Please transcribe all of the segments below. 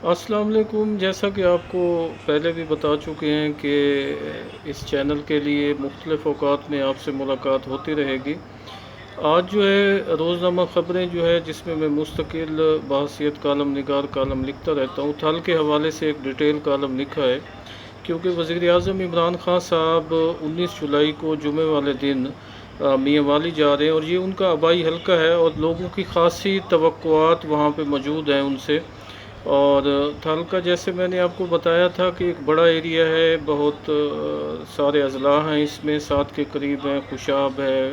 السلام علیکم۔ جیسا کہ آپ کو پہلے بھی بتا چکے ہیں کہ اس چینل کے لیے مختلف اوقات میں آپ سے ملاقات ہوتی رہے گی۔ آج جو ہے روزنامہ خبریں جو ہے جس میں مستقل بحثیت کالم نگار کالم لکھتا رہتا ہوں، تھل کے حوالے سے ایک ڈیٹیل کالم لکھا ہے کیونکہ وزیر اعظم عمران خان صاحب 19 جولائی کو جمعے والے دن میاں والی جا رہے ہیں، اور یہ ان کا آبائی حلقہ ہے اور لوگوں کی خاصی توقعات وہاں پہ موجود ہیں ان سے۔ اور تھل کا جیسے میں نے آپ کو بتایا تھا کہ ایک بڑا ایریا ہے، بہت سارے اضلاع ہیں اس میں، 7 کے قریب ہیں۔ خوشاب ہے،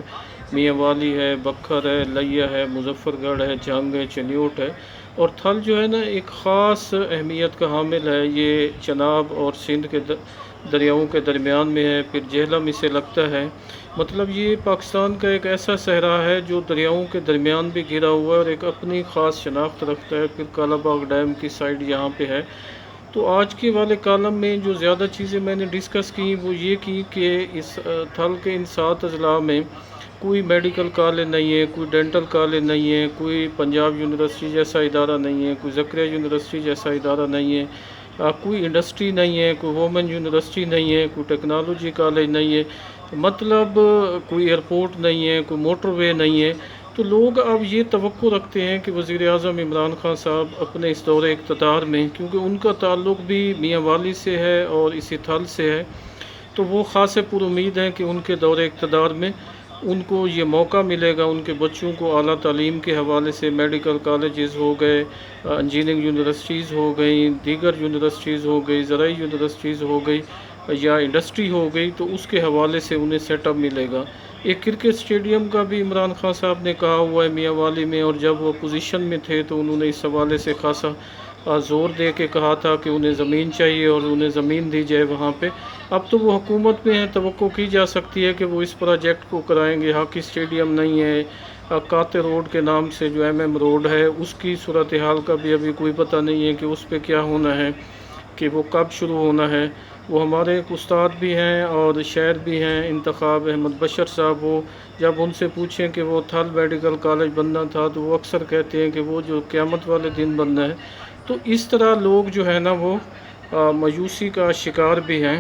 میاں والی ہے، بکھر ہے، لیا ہے، مظفر گڑھ ہے، جنگ ہے، چنیوٹ ہے۔ اور تھل جو ہے نا ایک خاص اہمیت کا حامل ہے، یہ چناب اور سندھ کے دریاؤں کے درمیان میں ہے، پھر جہلم اسے لگتا ہے۔ مطلب یہ پاکستان کا ایک ایسا صحرا ہے جو دریاؤں کے درمیان بھی گھرا ہوا ہے اور ایک اپنی خاص شناخت رکھتا ہے۔ پھر کالا باغ ڈیم کی سائڈ یہاں پہ ہے۔ تو آج کے والے کالم میں جو زیادہ چیزیں میں نے ڈسکس کی وہ یہ کی کہ اس تھل کے ان 7 اضلاع میں کوئی میڈیکل کالج نہیں ہے، کوئی ڈینٹل کالج نہیں ہے، کوئی پنجاب یونیورسٹی جیسا ادارہ نہیں ہے، کوئی زکریہ یونیورسٹی جیسا ادارہ نہیں ہے، کوئی انڈسٹری نہیں ہے، کوئی وومن یونیورسٹی نہیں ہے، کوئی ٹیکنالوجی کالج نہیں ہے، مطلب کوئی ایئرپورٹ نہیں ہے، کوئی موٹر وے نہیں ہے۔ تو لوگ اب یہ توقع رکھتے ہیں کہ وزیر اعظم عمران خان صاحب اپنے اس دور اقتدار میں، کیونکہ ان کا تعلق بھی میاں والی سے ہے اور اسی تھل سے ہے، تو وہ خاص پر امید ہیں کہ ان کے دور اقتدار میں ان کو یہ موقع ملے گا، ان کے بچوں کو اعلیٰ تعلیم کے حوالے سے میڈیکل کالجز ہو گئے، انجینئرنگ یونیورسٹیز ہو گئیں، دیگر یونیورسٹیز ہو گئی، زرعی یونیورسٹیز ہو گئی یا انڈسٹری ہو گئی، تو اس کے حوالے سے انہیں سیٹ اپ ملے گا۔ ایک کرکٹ سٹیڈیم کا بھی عمران خان صاحب نے کہا ہوا ہے میاں والی میں، اور جب وہ پوزیشن میں تھے تو انہوں نے اس حوالے سے خاصا زور دے کے کہا تھا کہ انہیں زمین چاہیے اور انہیں زمین دی جائے وہاں پہ۔ اب تو وہ حکومت میں ہیں، توقع کی جا سکتی ہے کہ وہ اس پروجیکٹ کو کرائیں گے۔ ہاکی سٹیڈیم نہیں ہے، کاتے روڈ کے نام سے جو ایم روڈ ہے اس کی صورتحال کا بھی ابھی کوئی پتہ نہیں ہے کہ اس پہ کیا ہونا ہے، کہ وہ کب شروع ہونا ہے۔ وہ ہمارے ایک استاد بھی ہیں اور شاعر بھی ہیں انتخاب احمد بشر صاحب، وہ جب ان سے پوچھیں کہ وہ تھل میڈیکل کالج بننا تھا تو وہ اکثر کہتے ہیں کہ وہ جو قیامت والے دن بننا ہے۔ تو اس طرح لوگ جو ہے نا وہ مایوسی کا شکار بھی ہیں۔